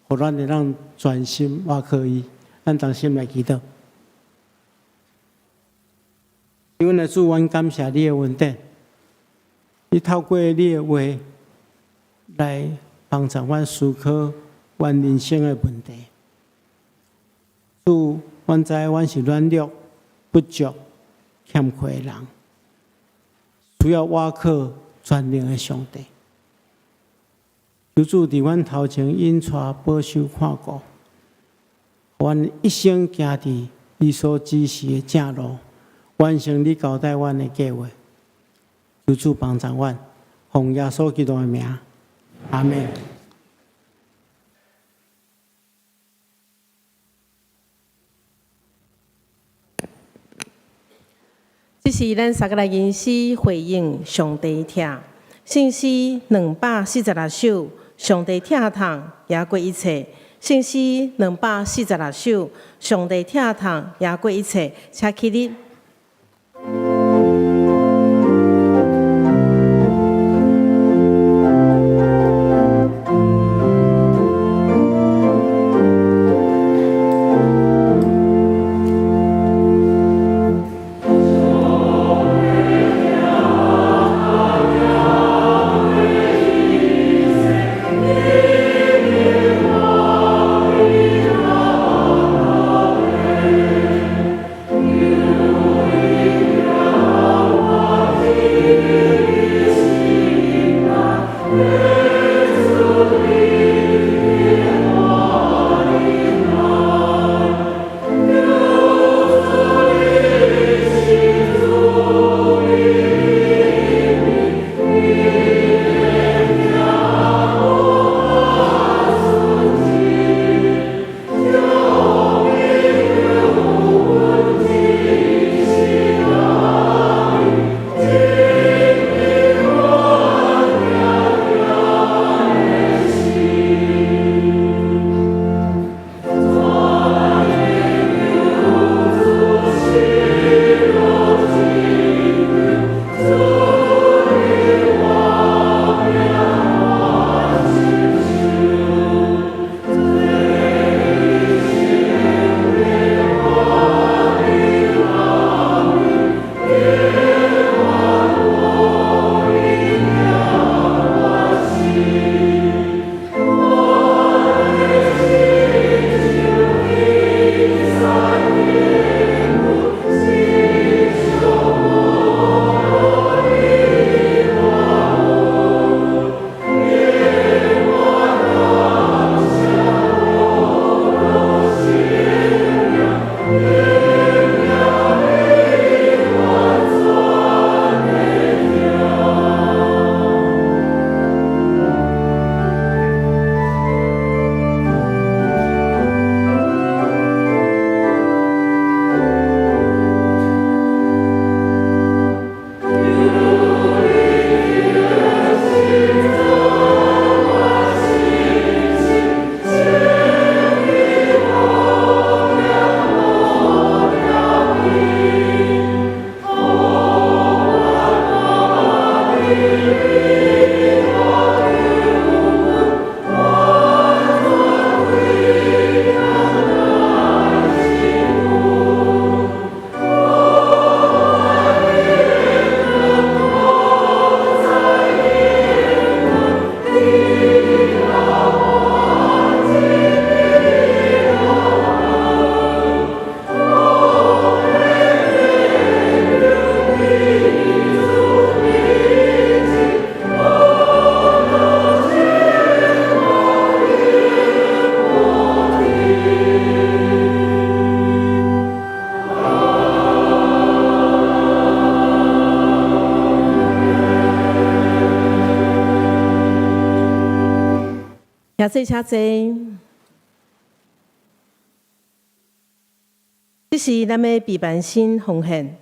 互咱会让专心倚靠伊。咱同心来祈祷。阮的主，阮感谢你的恩典，你透过你的话来帮助阮思考阮人生的问题。主，阮知阮是软弱、不足、欠缺的人，需要倚靠全能的上帝。求主伫阮头前引带、保守、看顾。阮一生行伫你所指示的正路，完成你交代阮的计划。求主帮助阮，奉耶稣基督的名，阿门。这是咱三个来吟诗回应上帝听，圣诗246首，上帝听痛也过一切。圣诗246首，上帝听痛也过一切，请起立。You 谢车坐，这是咱的备办新奉献。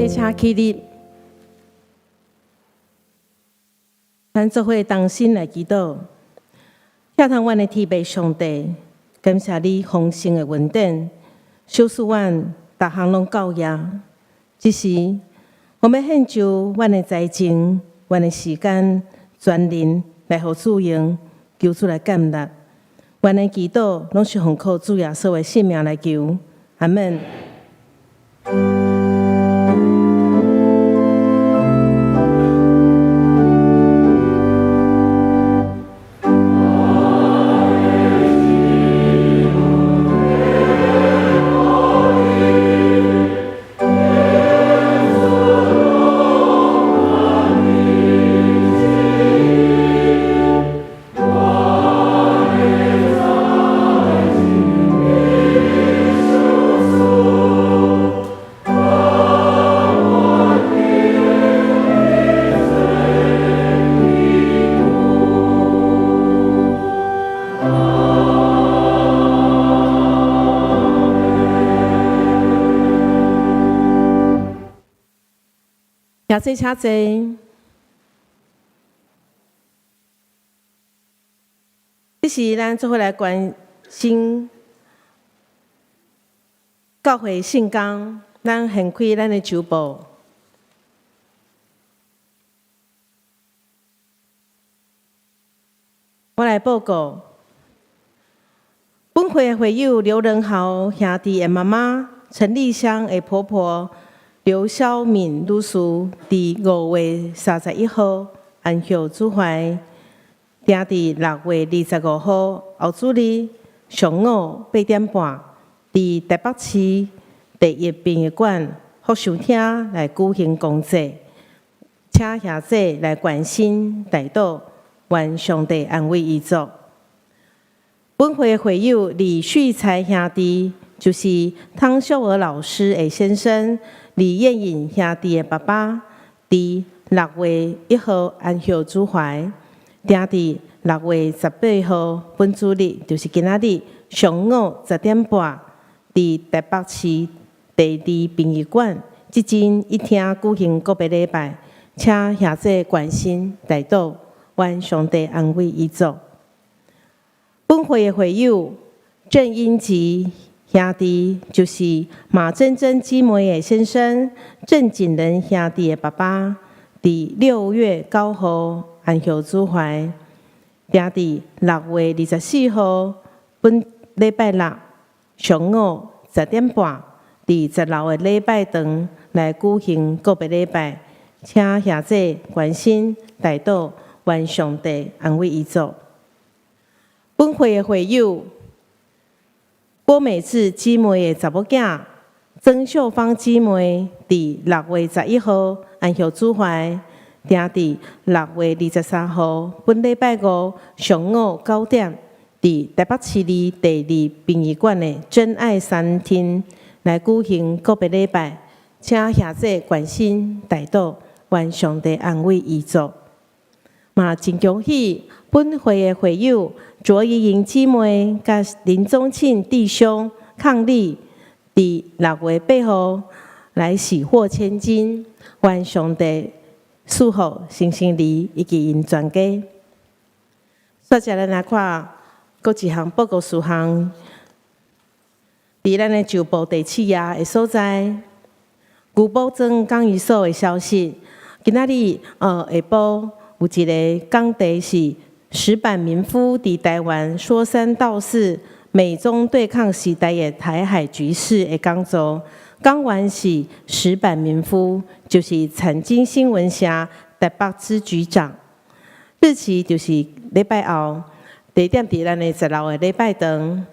请起立，咱做伙同心来祈祷。听从阮的天父上帝，感谢你丰盛的恩典，守护阮逐项拢到位。这时，我们献上阮的财情、阮的时间、全人来互主用，求主来感纳。阮的祈祷拢是奉靠主耶稣的性命来求，阿门。请坐，请坐。这是咱做伙来关心教会圣工，咱献开咱的酒报。我来报告，本会的会友刘仁豪兄弟的妈妈，陈丽香的婆婆。刘小敏女士伫5月31号安息主怀，定伫6月25号后主日上午8点半，伫台北市第1殡仪馆福寿厅来举行公祭，请兄姐来关心代祷，愿上帝安慰遗族。本会会友李旭才兄弟，就是汤秀娥老师的先生。李彦颖兄弟的爸爸，伫6月1号安息主怀，定伫6月18号本主日，就是今仔日上午10点半，伫台北市第2殡仪馆即间一厅举行告别礼拜，请兄弟关心代祷，愿上帝安慰伊族。本会的会友郑英吉兄弟，就是马珍珍姊妹的先生郑景仁兄弟的爸爸，伫6月9号安息主怀，定伫6月24号本礼拜六上午10点半，伫10楼的礼拜堂来举行告别礼拜，请兄弟关心代祷，愿上帝安慰伊族。本会的会友郭美智姊妹的查某囝曾秀芳姊妹，伫6月11号安息主怀，定伫6月23号本礼拜5上午9点，伫台北市立第2殡仪馆的真爱餐厅来举行告别礼拜，请兄弟关心代祷，愿上帝安慰伊族。嘛，真恭喜本会的会友卓怡莹姊妹甲林宗庆弟兄伉俪，伫6月8号来喜获千金，愿上帝赐福新生儿以及因全家。接下来来看各一项报告事项，伫咱的旧部第7页的所在，牛埔庄港寓所的消息，今仔日下晡有一个讲题是石板民夫伫台湾说三道四美中对抗时代的台海局势的讲座，讲员是石板民夫，就是产经新闻社台北支局长。日期就是礼拜后，地点伫咱的10楼的礼拜堂。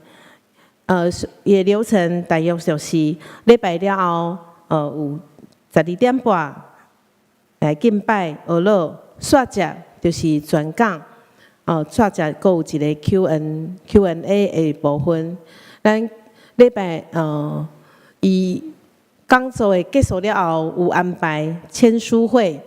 伊的流程大约就是礼拜了后，有12点半来敬拜学老。煞只就是全讲，煞只阁有一个 Q&A 的部分。咱礼拜伊讲座的结束了后，有安排签书会，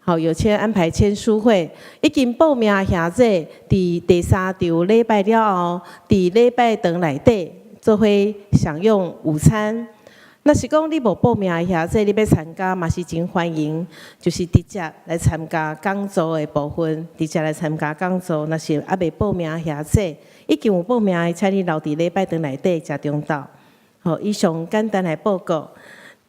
有安排签书会。已经报名的兄弟，伫第3场礼拜了后，伫礼拜堂内底做伙享用午餐。若是讲你无报名的兄弟，你要参加嘛是真欢迎，就是直接来参加讲座的部分，直接来参加讲座。若是还未报名的兄弟，已经有报名的，请你留伫礼拜堂内底食中昼。以上简单来报告。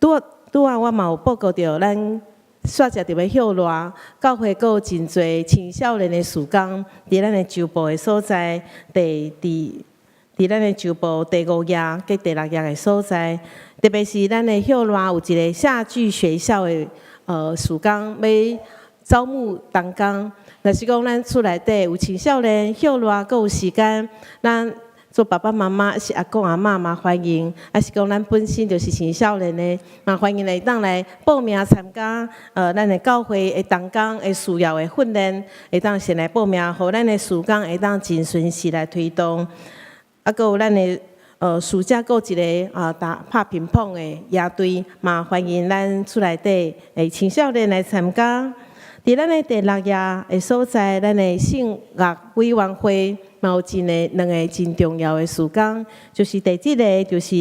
拄啊，我嘛有报告到咱煞只着要歇热，教会阁有真侪青少年的事工，伫咱的旧部的所在，伫咱的旧部第5页跟第6页的所在。特别是咱的歇热有一个夏季学校的事工要招募同工，若是讲咱厝内底有青少年歇热，阁有时间，咱做爸爸妈妈，还是阿公阿嬷嘛欢迎，还是讲咱本身就是青少年的，嘛欢迎来当来报名参加咱的教会的同工的需要的训练，会当先来报名，互咱的事工会当真顺势来推动。啊，阁有咱的暑假阁一个打拍乒乓的野队，嘛欢迎咱厝内底的青少年来参加。伫咱的第6页的所在，咱的圣乐委员会嘛有2个真重要的事工，就是第1个就是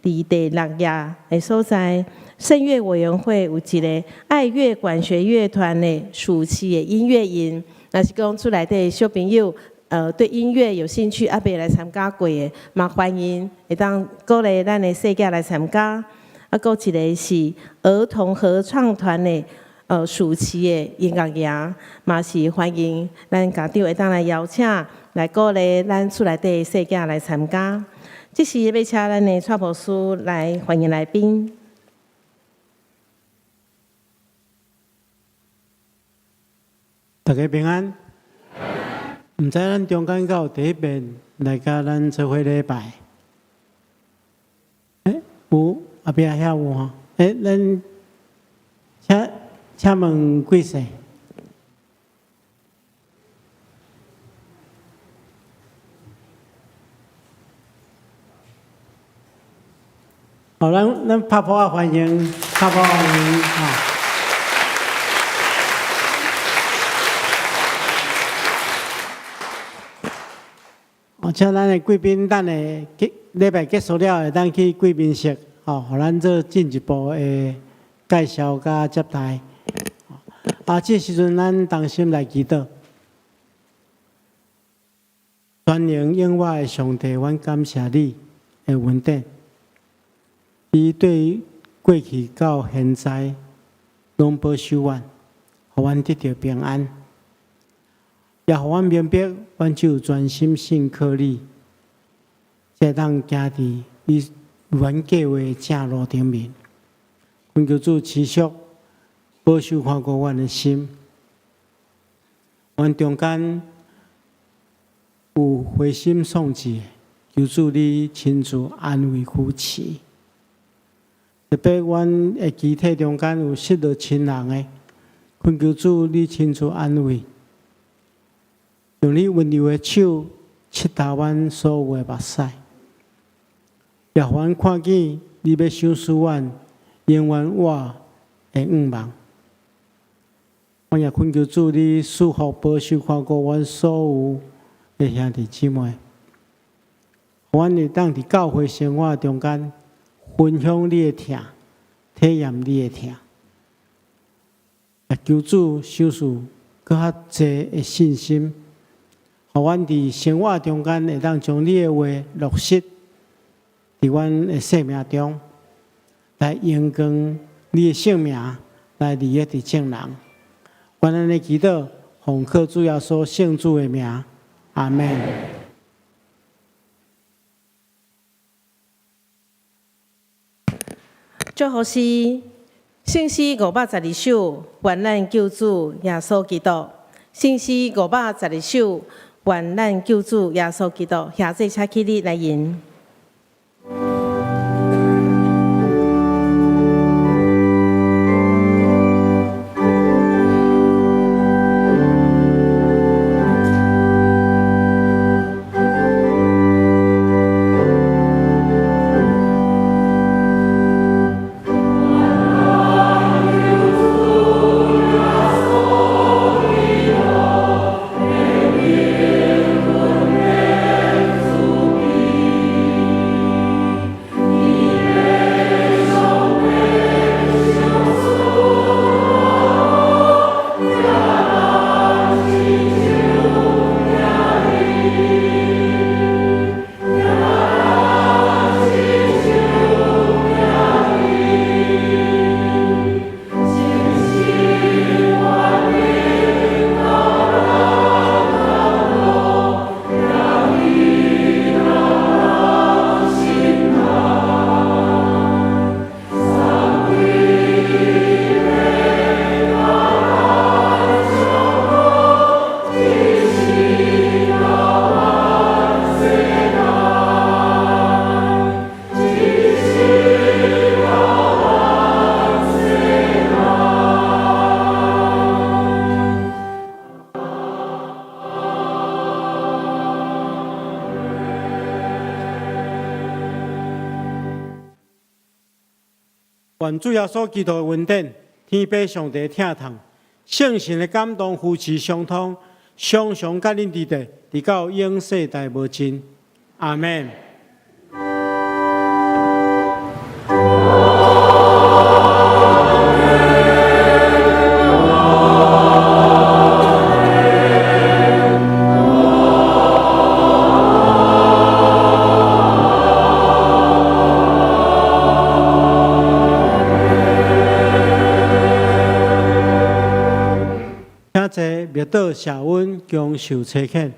伫第6页的所在，圣乐委员会有一个爱乐管弦乐团的暑期的音乐营，若是讲厝内底小朋友。对音乐有兴趣，未来参加过的，嘛欢迎会当鼓励咱的细仔来参加。阁一个是儿童合唱团的暑期的音乐营，嘛是欢迎咱家长会当来邀请，来鼓励咱厝内底细仔来参加。这是要请咱的蔡牧师来欢迎来宾。大家平安。毋知咱中间有第一遍来甲咱做伙礼拜，有后壁遐有吼，咱请问几岁？好，咱拍拍欢迎，拍拍欢迎啊！请咱的贵宾等下礼拜结束了，会当去贵宾室，互咱做进一步的介绍甲接待。这时阵咱同心来祈祷，全能永活的上帝，阮感谢你的恩典，你对过去到现在拢保守阮，互阮得到平安。也互阮明白，阮只有专心信靠你，才当行伫你原计划的正路顶面。恳求主持续保守看顾阮的心，阮中间有灰心丧志的，求主你亲自安慰扶持。特别阮的肢体中间有失落亲人的，恳求主你亲自安慰。用你温柔的手拭干阮所有的目屎，也互阮看见你要赏赐阮永远活的愿望。我也恳求主你赐福保守看顾阮所有的兄弟姊妹，互阮会当伫教会生活中间分享你的疼，体验你的疼。也求主赏赐更较济的信心。互阮伫生活中间会当将你的话落实伫阮的生命中，来荣光你的性命，来利益伫众人。阮安尼祈祷，奉靠主耶稣圣主的名，阿门。祝福诗，圣诗512首，愿咱救主耶稣基督。圣诗512首。愿咱救主耶稣基督，下这请起立来吟。愿主耶稣基督的恩典，天父上帝疼痛，圣神的感动，夫妻相通，常常甲恁伫地，直到永世代无尽。阿门。在灭岛社温将受车欠。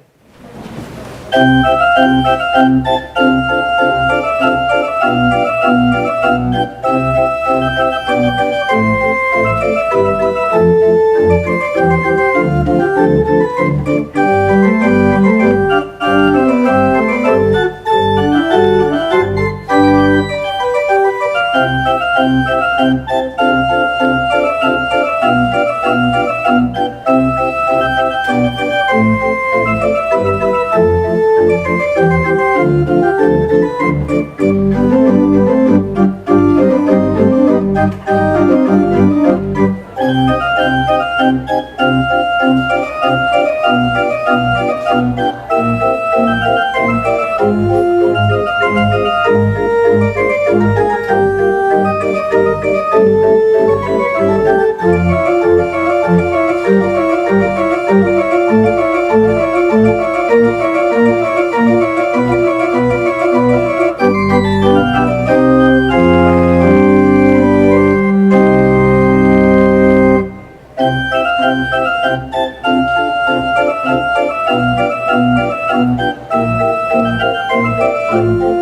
Thank